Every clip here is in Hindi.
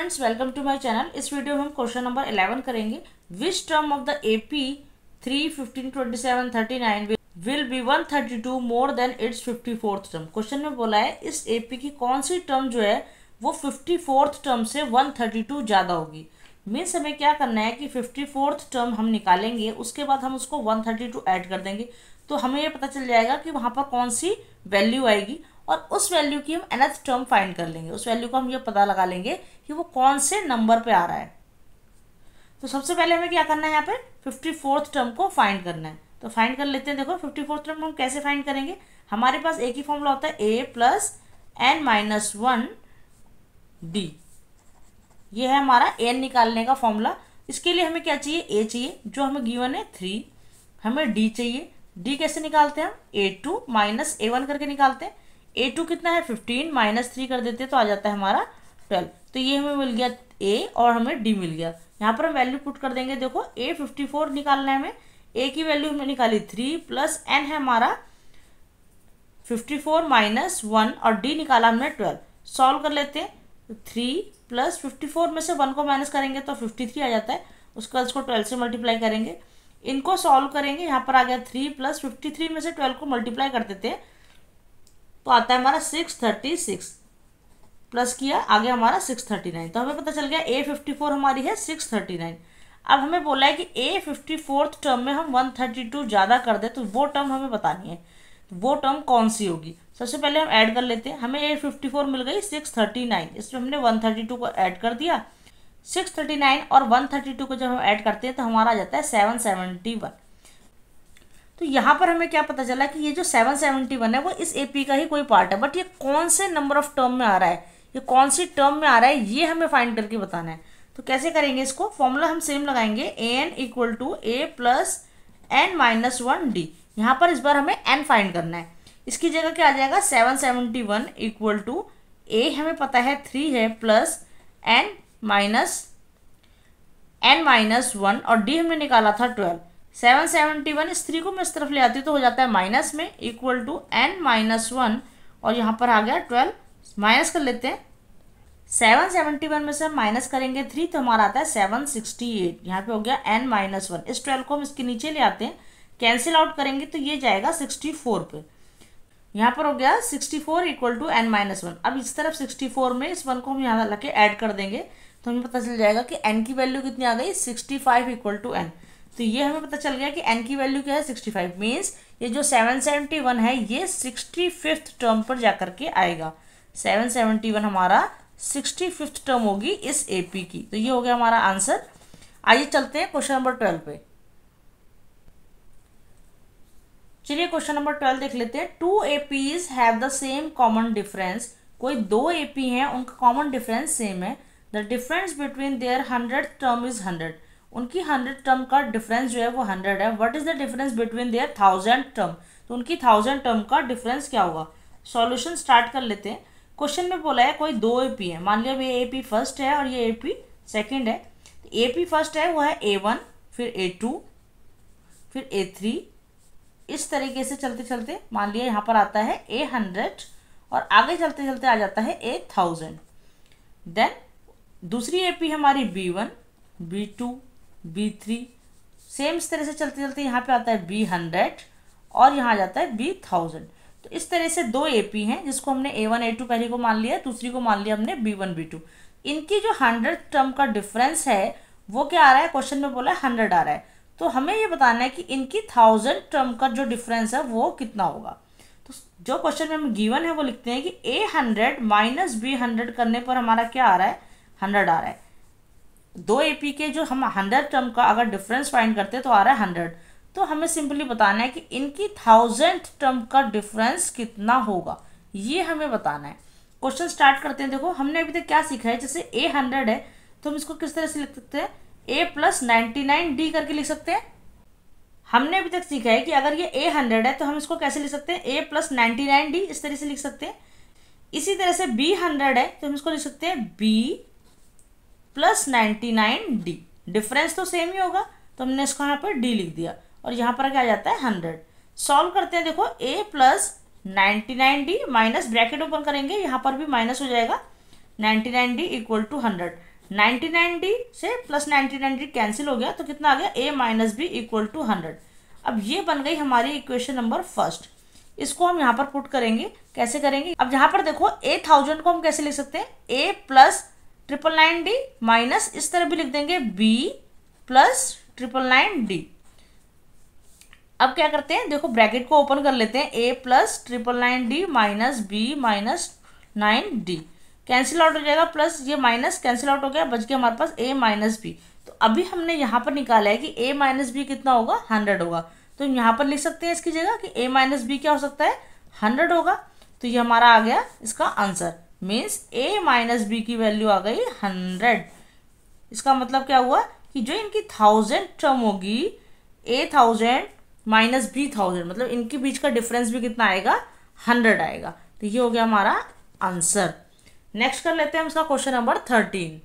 Friends, welcome to my channel. इस वीडियो में हम क्वेश्चन नंबर 11 करेंगे। Which term of the AP 3, 15, 27, 39 will be 132 more than its 54th term. Question में बोला है इस AP की कौन सी टर्म जो है वो 54th टर्म से 132 ज़्यादा होगी। मीन्स हमें क्या करना है कि 54th टर्म हम निकालेंगे, उसके बाद हम उसको 132 ऐड कर देंगे, तो हमें ये पता चल जाएगा कि वहाँ पर कौन सी वैल्यू आएगी और उस वैल्यू की हम nth टर्म फाइंड कर लेंगे। उस वैल्यू को हम ये पता लगा लेंगे कि वो कौन से नंबर पे आ रहा है। तो सबसे पहले हमें क्या करना है, यहाँ पे 54th टर्म को फाइंड करना है। तो फाइंड कर लेते हैं। देखो 54th टर्म हम कैसे फाइंड करेंगे। हमारे पास एक ही फॉर्मूला होता है a प्लस n-1d। ये है हमारा n निकालने का फॉर्मूला। इसके लिए हमें क्या चाहिए, a चाहिए जो हमें गिवन है 3। हमें d चाहिए। d कैसे निकालते हैं हम, a2 माइनस a1 करके निकालते हैं। a2 कितना है 15, माइनस 3 कर देते हैं तो आ जाता है हमारा 12। तो ये हमें मिल गया a और हमें d मिल गया। यहाँ पर हम वैल्यू पुट कर देंगे। देखो a 54 निकालना है हमें, a की वैल्यू हमने निकाली 3 प्लस n है हमारा 54 माइनस 1 और d निकाला हमने 12। सॉल्व कर लेते हैं। 3 प्लस 54 में से 1 को माइनस करेंगे तो 53 आ जाता है। उसका इसको 12 से मल्टीप्लाई करेंगे, इनको सॉल्व करेंगे। यहाँ पर आ गया 3 प्लस 53 में से 12 को मल्टीप्लाई कर देते हैं तो आता है हमारा 636 प्लस किया आ गया हमारा 639। तो हमें पता चल गया a 54 हमारी है 639। अब हमें बोला है कि a 54th टर्म में हम 132 ज़्यादा कर दे तो वो टर्म हमें बतानी है। तो वो टर्म कौन सी होगी। सबसे पहले हम ऐड कर लेते हैं। हमें a 54 मिल गई 639, इसमें हमने 132 को ऐड कर दिया। 639 और 132 को जब हम ऐड करते हैं तो हमारा आ जाता है 771। तो यहाँ पर हमें क्या पता चला कि ये जो 771 है वो इस AP का ही कोई पार्ट है, बट ये कौन से नंबर ऑफ टर्म में आ रहा है, ये कौन सी टर्म में आ रहा है, ये हमें फाइंड करके बताना है। तो कैसे करेंगे इसको, फॉर्मूला हम सेम लगाएंगे, an equal to a plus n-1d। यहाँ पर इस बार हमें n फाइंड करना है। इसकी जगह क्या आ जाएगा 771 इक्वल टू a हमें पता है 3 है प्लस n-1 और d हमने निकाला था 12। 771 इस 3 को मैं इस तरफ ले आती हूँ तो हो जाता है माइनस में, इक्वल टू n-1 और यहाँ पर आ गया 12। माइनस कर लेते हैं। 771 में से हम माइनस करेंगे 3 तो हमारा आता है 768। यहाँ पे हो गया n-1। इस 12 को हम इसके नीचे ले आते हैं, कैंसिल आउट करेंगे तो ये जाएगा 64 पे। यहाँ पर हो गया 64 इक्वल टू n-1। अब इस तरफ 64 में इस 1 को हम यहाँ लगे ऐड कर देंगे तो हमें पता चल जाएगा कि n की वैल्यू कितनी आ गई 65 इक्वल टू n। तो ये हमें पता चल गया कि n की वैल्यू क्या है 65। मीन्स ये जो 771 है ये 65th टर्म पर जाकर के आएगा। 771 हमारा 65th टर्म होगी इस AP की। तो ये हो गया हमारा आंसर। आइए चलते हैं क्वेश्चन नंबर 12 पे। चलिए क्वेश्चन नंबर 12 देख लेते हैं। 2 APs have the same common difference. कोई 2 AP हैं, उनका कॉमन डिफरेंस सेम है। The difference between their 100th term is 100। उनकी 100 टर्म का डिफरेंस जो है वो 100 है। What is the difference between their 1000 term. तो उनकी 1000 टर्म का डिफरेंस क्या होगा। सॉल्यूशन स्टार्ट कर लेते हैं। क्वेश्चन में बोला है कोई 2 AP है। मान लिया ये AP फर्स्ट है और ये AP सेकंड है। तो AP फर्स्ट है वो है A1, फिर A2, फिर A3। इस तरीके से चलते चलते मान लिया यहाँ पर आता है A100 और आगे चलते चलते आ जाता है A1000। देन दूसरी AP हमारी B1, B2, B3। सेम इस तरह से चलते चलते यहाँ पे आता है B100 और यहाँ आ जाता है B1000। तो इस तरह से 2 AP हैं जिसको हमने A1, A2 पहले को मान लिया, दूसरी को मान लिया हमने B1, B2। इनकी जो 100 टर्म का डिफरेंस है वो क्या आ रहा है, क्वेश्चन में बोला है 100 आ रहा है। तो हमें ये बताना है कि इनकी 1000 टर्म का जो डिफरेंस है वो कितना होगा। तो जो क्वेश्चन में हम गिवन है वो लिखते हैं कि A100 माइनस B100 करने पर हमारा क्या आ रहा है 100 आ रहा है। 2 AP के जो हम 100 टर्म का अगर डिफरेंस फाइंड करते हैं तो आ रहा है 100। तो हमें सिंपली बताना है कि इनकी 1000th टर्म का डिफरेंस कितना होगा, ये हमें बताना है। क्वेश्चन स्टार्ट करते हैं। देखो हमने अभी तक क्या सीखा है, जैसे A100 है तो हम इसको किस तरह से लिख सकते हैं, A प्लस 99D करके लिख सकते हैं। हमने अभी तक सीखा है कि अगर ये A100 है तो हम इसको कैसे लिख सकते हैं, A प्लस 99D इस तरह से लिख सकते हैं। इसी तरह से B100 है तो हम इसको लिख सकते हैं B प्लस 99D। डिफरेंस तो सेम ही होगा तो हमने इसको यहाँ पर D लिख दिया और यहाँ पर क्या आ जाता है 100। सॉल्व करते हैं। देखो A plus 99D minus bracket open करेंगे, यहाँ पर भी माइनस हो जाएगा 99D इक्वल टू 100। 99D से प्लस 99D कैंसिल हो गया तो कितना आ गया, a minus B equal to 100। अब ये बन गई हमारी इक्वेशन नंबर फर्स्ट। इसको हम यहाँ पर पुट करेंगे, कैसे करेंगे, अब यहाँ पर देखो A1000 को हम कैसे लिख सकते हैं, A प्लस 999D माइनस इस तरह भी लिख देंगे B प्लस 999D। अब क्या करते हैं, देखो ब्रैकेट को ओपन कर लेते हैं, A plus 999D minus B minus 9D cancel out हो जाएगा, प्लस ये माइनस कैंसिल आउट हो गया, बच गया हमारे पास A माइनस बी। तो अभी हमने यहाँ पर निकाला है कि A माइनस बी कितना होगा, 100 होगा। तो यहाँ पर लिख सकते हैं इसकी जगह कि A माइनस बी क्या हो सकता है, 100 होगा। तो ये हमारा आ गया इसका answer, means A minus B की वैल्यू आ गई 100। इसका मतलब क्या हुआ कि जो इनकी 1000 टर्म होगी, A1000 माइनस B1000, मतलब इनके बीच का डिफरेंस भी कितना आएगा, 100 आएगा। तो ये हो गया हमारा आंसर। नेक्स्ट कर लेते हैं हम इसका क्वेश्चन नंबर 13।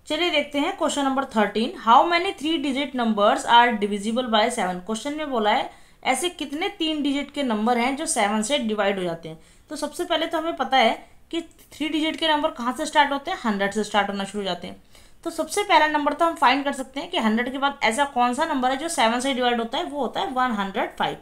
चलिए देखते हैं question number 13। How many 3 digit numbers are divisible by 7। Question में बोला है ऐसे कितने 3 डिजिट के नंबर हैं जो 7 से डिवाइड हो जाते हैं। तो सबसे पहले तो हमें पता है कि 3 डिजिट के नंबर कहाँ से स्टार्ट होते हैं, 100 से स्टार्ट होना शुरू हो जाते हैं। तो सबसे पहला नंबर तो हम फाइंड कर सकते हैं कि 100 के बाद ऐसा कौन सा नंबर है जो 7 से डिवाइड होता है, वो होता है 105।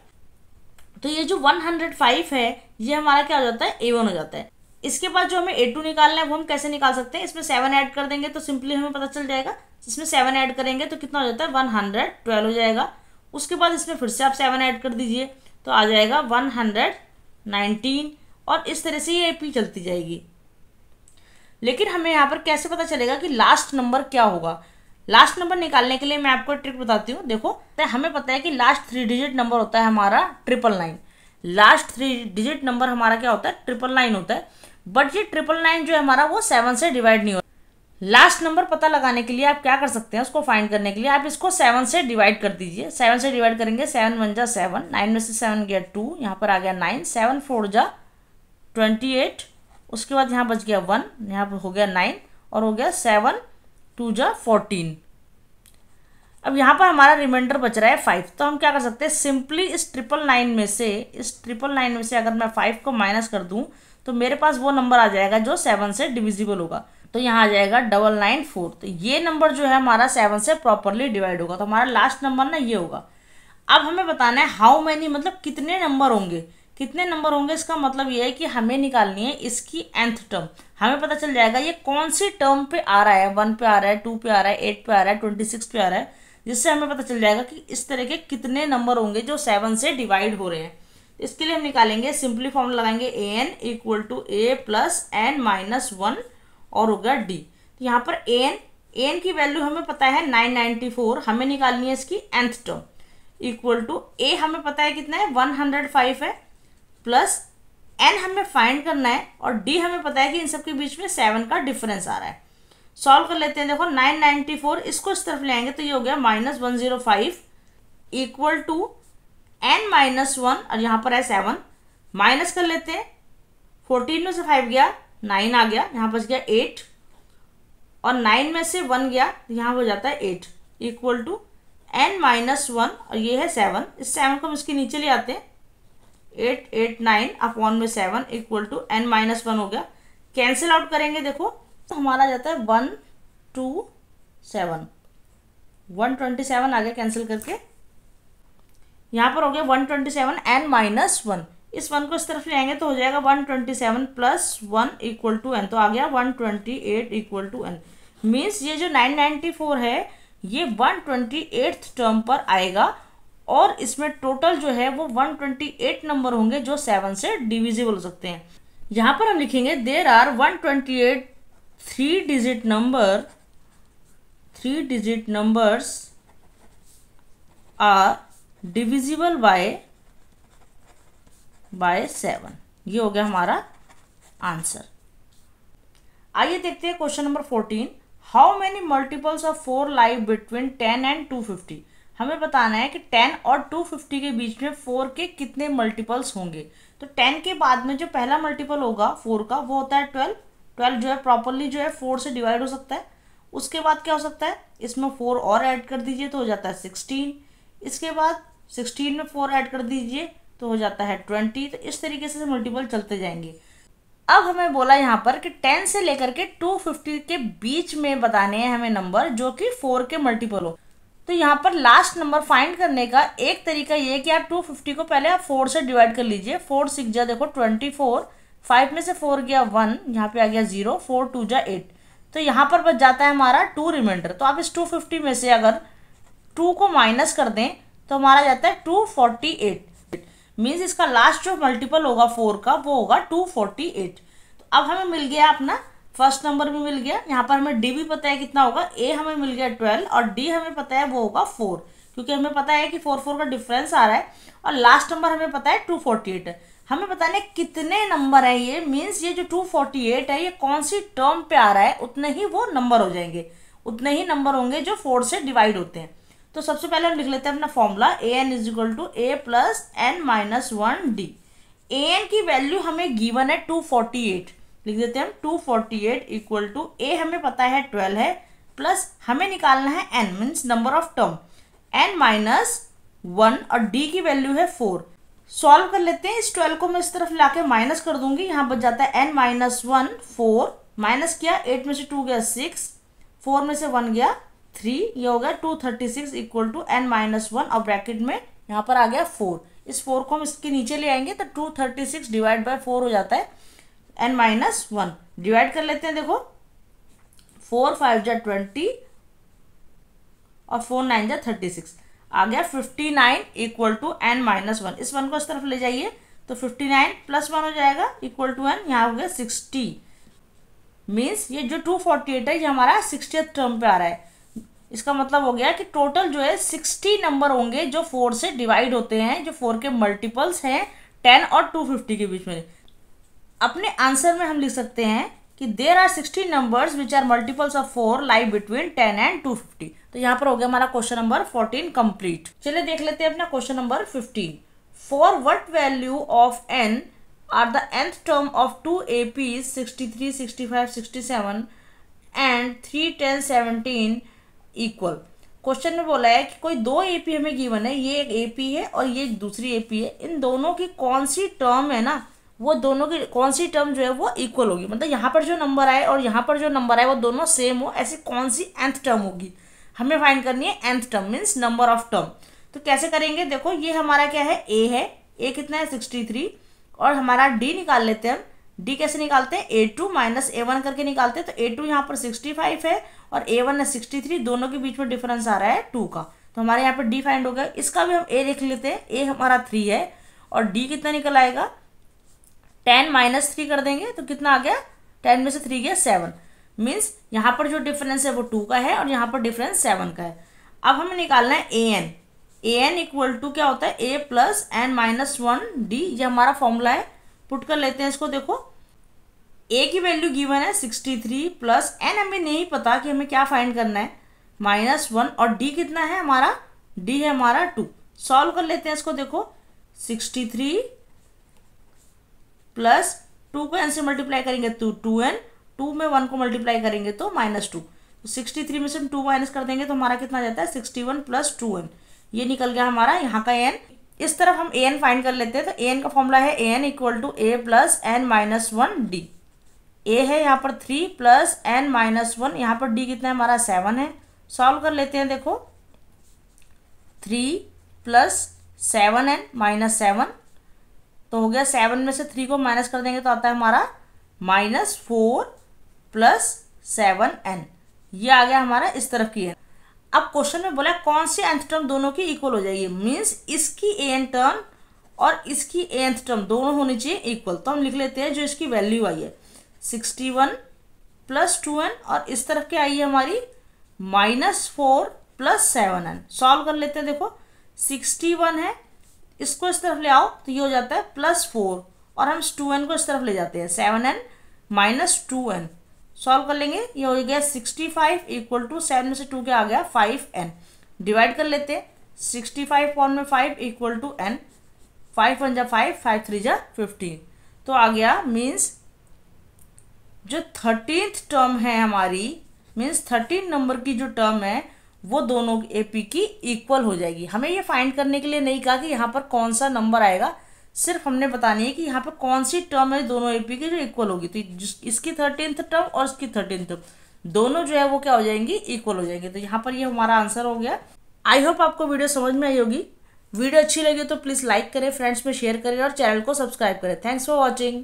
तो ये जो 105 है ये हमारा क्या हो जाता है, A1 हो जाता है। इसके बाद जो हमें A2 निकालना है वो हम कैसे निकाल सकते हैं, इसमें 7 ऐड कर देंगे तो सिंपली हमें पता चल जाएगा। इसमें 7 ऐड करेंगे तो कितना हो जाता है, 112 हो जाएगा। उसके बाद इसमें फिर से आप 7 ऐड कर दीजिए तो आ जाएगा 119, और इस तरह से ये AP चलती जाएगी। लेकिन हमें यहाँ पर कैसे पता चलेगा कि लास्ट नंबर क्या होगा। लास्ट नंबर निकालने के लिए मैं आपको ट्रिक बताती हूँ। देखो तो हमें पता है कि लास्ट 3 डिजिट नंबर होता है हमारा 999। लास्ट 3 डिजिट नंबर हमारा क्या होता है, 999 होता है। बट ये 999 जो है हमारा वो 7 से डिवाइड नहीं होता। लास्ट नंबर पता लगाने के लिए आप क्या कर सकते हैं, उसको फाइंड करने के लिए आप इसको 7 से डिवाइड कर दीजिए। 7 से डिवाइड करेंगे, 7 1 जा 7, 9 में से 7 गया 2, यहाँ पर आ गया 9, 7 4 जा 28, उसके बाद यहाँ बच गया 1, यहाँ पर हो गया 9 और हो गया 7 2 जा 14। अब यहाँ पर हमारा रिमाइंडर बच रहा है 5। तो हम क्या कर सकते हैं, सिंपली इस 999 में से अगर मैं 5 को माइनस कर दूँ तो मेरे पास वो नंबर आ जाएगा जो 7 से डिविजिबल होगा। तो यहाँ आ जाएगा 994। तो ये नंबर जो है हमारा 7 से प्रॉपरली डिवाइड होगा। तो हमारा लास्ट नंबर ना ये होगा। अब हमें बताना है हाउ मैनी, मतलब कितने नंबर होंगे। कितने नंबर होंगे इसका मतलब ये है कि हमें निकालनी है इसकी nth टर्म। हमें पता चल जाएगा ये कौन सी टर्म पे आ रहा है, 1 पे आ रहा है, 2 पे आ रहा है, 8 पे आ रहा है, 26 पे आ रहा है, जिससे हमें पता चल जाएगा कि इस तरह के कितने नंबर होंगे जो 7 से डिवाइड हो रहे हैं। इसके लिए हम निकालेंगे, सिंपली फॉर्मूला लगाएंगे an equal to a plus n minus 1 और होगा d। तो यहाँ पर an की वैल्यू हमें पता है 994, हमें निकालनी है इसकी nth term, equal to a हमें पता है कितना है 105 है, प्लस n हमें फाइंड करना है और d हमें पता है कि इन सब के बीच में 7 का डिफरेंस आ रहा है। सॉल्व कर लेते हैं। देखो 994 इसको इस तरफ ले आएंगे तो ये हो गया minus 105 equal to n minus 1, और यहाँ पर है 7, माइनस कर लेते हैं। 14 में से 5 गया 9 आ गया, यहाँ बच गया 8, और 9 में से 1 गया तो यहाँ हो जाता है 8 इक्वल टू n माइनस 1, और ये है 7। इस 7 को हम इसके नीचे ले आते हैं, 8 8 9 अपॉन में 7 इक्वल टू n माइनस 1 हो गया। कैंसिल आउट करेंगे देखो तो हमारा आ जाता है 127, 127 आ गया कैंसिल करके। यहाँ पर हो गया 127 n माइनस 1, इस 1 को इस तरफ ले आएंगे तो हो जाएगा 127 प्लस 1 इक्वल टू n, तो आ गया 128 इक्वल टू n। मीन्स ये जो 994 है ये 128th टर्म पर आएगा, और इसमें टोटल जो है वो 128 नंबर होंगे जो 7 से डिविजिबल हो सकते हैं। यहाँ पर हम लिखेंगे there are 128 3 digit numbers are divisible by 7। ये हो गया हमारा आंसर। आइए देखते हैं question number 14। How many multiples of 4 lie between 10 and 250। हमें बताना है कि 10 और 250 के बीच में 4 के कितने मल्टीपल्स होंगे। तो 10 के बाद में जो पहला मल्टीपल होगा 4 का वो होता है 12। 12 जो है प्रॉपरली जो है 4 से डिवाइड हो सकता है। उसके बाद क्या हो सकता है, इसमें 4 और ऐड कर दीजिए तो हो जाता है 16। इसके बाद 16 में 4 ऐड कर दीजिए तो हो जाता है 20। तो इस तरीके से मल्टीपल चलते जाएंगे। अब हमें बोला यहाँ पर कि 10 से लेकर के 250 के बीच में बताने हैं हमें नंबर जो कि 4 के मल्टीपल हो। तो यहाँ पर लास्ट नंबर फाइंड करने का एक तरीका ये कि आप 250 को पहले आप 4 से डिवाइड कर लीजिए। 4 6 जा देखो 24, 5 में से 4 गया 1, यहाँ पे आ गया 0, 4 2 जा 8, तो यहाँ पर बच जाता है हमारा 2 रिमाइंडर। तो आप इस 250 में से अगर 2 को माइनस कर दें तो हमारा जाता है 248, मीन्स इसका लास्ट जो मल्टीपल होगा 4 का वो होगा 248। तो अब हमें मिल गया अपना फर्स्ट नंबर भी मिल गया। यहाँ पर हमें डी भी पता है कितना होगा, ए हमें मिल गया 12 और डी हमें पता है वो होगा 4, क्योंकि हमें पता है कि 4 4 का डिफरेंस आ रहा है। और लास्ट नंबर हमें पता है 248 है। हमें बताने कितने नंबर है ये, मीन्स ये जो 248 है ये कौन सी टर्म पे आ रहा है, उतने ही वो नंबर हो जाएंगे, उतने ही नंबर होंगे जो 4 से डिवाइड होते हैं। तो सबसे पहले हम लिख लेते हैं अपना formula, A N is equal to A plus N minus 1 D. A N की वैल्यू हमें गिवन है 248, लिख देते हैं हम 248 इक्वल टू ए हमें पता है 12 है, प्लस हमें निकालना है N means number of term, N minus 1 और डी की वैल्यू है 4। सॉल्व कर लेते हैं। इस 12 को मैं इस तरफ लाके माइनस कर दूंगी, यहाँ बच जाता है एन माइनस 1 4, माइनस किया 8 में से 2 गया 6, 4 में से 1 गया 3, ये हो गया 236 इक्वल टू एन माइनस 1 और ब्रैकेट में यहाँ पर आ गया 4। इस 4 को हम इसके नीचे ले आएंगे तो 236 डिवाइड बाय 4 हो जाता है एन माइनस 1। डिवाइड कर लेते हैं, देखो 4 5 जा 20 और 4 9 जा 36, आ गया 59 इक्वल टू एन माइनस 1। इस 1 को इस तरफ ले जाइए तो 59 प्लस 1 हो जाएगा इक्वल टू एन, यहाँ हो गया 60, मीन्स ये जो 248 है ये हमारा 60th टर्म पे आ रहा है। इसका मतलब हो गया कि टोटल जो है 60 नंबर होंगे जो 4 से डिवाइड होते हैं, जो 4 के मल्टीपल्स हैं 10 और 250 के बीच में। अपने आंसर में हम लिख सकते हैं कि there are 60 numbers which are multiples of 4 lie between 10 and 250। तो यहाँ पर हो गया हमारा क्वेश्चन नंबर 14 कंप्लीट। चलिए देख लेते हैं अपना question number 15। For what value of n are the nth term of 2 APs 63, 65, 67 and 3, 10, 17 equal. Question में बोला है कि कोई 2 AP हमें गिवन है, ये एक AP है और ये एक दूसरी AP है, इन दोनों की कौन सी टर्म है ना, वो दोनों की कौन सी टर्म जो है वो इक्वल होगी, मतलब यहाँ पर जो नंबर आए और यहाँ पर जो नंबर आए वो दोनों सेम हो, ऐसी कौन सी nth टर्म होगी हमें फाइंड करनी है। nth term means number of term. तो कैसे करेंगे, देखो ये हमारा क्या है, a है, a कितना है 63 और हमारा d निकाल लेते हैं हम। d कैसे निकालते हैं, a2 माइनस a1 करके निकालते हैं। तो a2 यहाँ पर 65 है और a1 है 63, दोनों के बीच में डिफरेंस आ रहा है 2 का, तो हमारे यहाँ पर d फाइंड हो गया। इसका भी हम a देख लेते हैं, a हमारा 3 है और d कितना निकल आएगा, 10 माइनस 3 कर देंगे तो कितना आ गया, 10 में से 3 गया 7, मीन्स यहाँ पर जो डिफरेंस है वो 2 का है और यहाँ पर डिफरेंस 7 का है। अब हमें निकालना है an, an इक्वल टू क्या होता है, a plus N minus 1 D, ये हमारा फॉर्मूला है। पुट कर लेते हैं इसको, देखो a की वैल्यू गिवन है 63 प्लस n हमें नहीं पता कि हमें क्या फाइंड करना है, -1 और d कितना है हमारा, d है हमारा 2। सॉल्व कर लेते हैं इसको, देखो 63 प्लस 2 को n से मल्टीप्लाई करेंगे तो 2n, 2 में 1 को मल्टीप्लाई करेंगे तो -2, तो 63 में से हम 2 माइनस कर देंगे तो हमारा कितना जाता है 61 प्लस 2n, ये निकल गया हमारा यहाँ का n। इस तरफ हम an फाइंड कर लेते हैं। तो an का फॉर्मूला है an equal to a plus N minus 1 D. a है यहाँ पर 3 प्लस एन माइनस 1, यहाँ पर d कितना है हमारा 7 है। सॉल्व कर लेते हैं, देखो 3 प्लस 7n माइनस 7, तो हो गया 7 में से 3 को माइनस कर देंगे तो आता है हमारा -4 प्लस 7n, ये आ गया हमारा इस तरफ की है। अब क्वेश्चन में बोला कौन सी nth टर्म दोनों की इक्वल हो जाएगी, मीन्स इसकी an टर्म और इसकी nth टर्म दोनों होनी चाहिए इक्वल। तो हम लिख लेते हैं जो इसकी वैल्यू आई है 61 प्लस 2n और इस तरफ की आई है हमारी -4 प्लस 7n। सॉल्व कर लेते हैं, देखो 61 है, इसको इस तरफ ले आओ तो ये हो जाता है +4 और हम 2n को इस तरफ ले जाते हैं 7n माइनस 2n। सॉल्व कर लेंगे, ये हो गया 65 इक्वल टू 7 में से 2 क्या आ गया 5n। डिवाइड कर लेते हैं, 65 कौन में 5 इक्वल टू n, 5 1 जा 5, 5 3 जा 15, तो आ गया मीन्स जो 13th टर्म है हमारी, मीन्स 13 नंबर की जो टर्म है वो दोनों AP की इक्वल हो जाएगी। हमें ये फाइंड करने के लिए नहीं कहा कि यहाँ पर कौन सा नंबर आएगा, सिर्फ हमने बतानी है कि यहाँ पे कौन सी टर्म है दोनों एपी की जो इक्वल होगी। तो इसकी 13th टर्म और इसकी 13th टर्म दोनों जो है वो क्या हो जाएंगी, इक्वल हो जाएंगे। तो यहाँ पर ये हमारा आंसर हो गया। आई होप आपको वीडियो समझ में आई होगी। वीडियो अच्छी लगी तो प्लीज़ लाइक करें, फ्रेंड्स में शेयर करें और चैनल को सब्सक्राइब करें। Thanks for watching.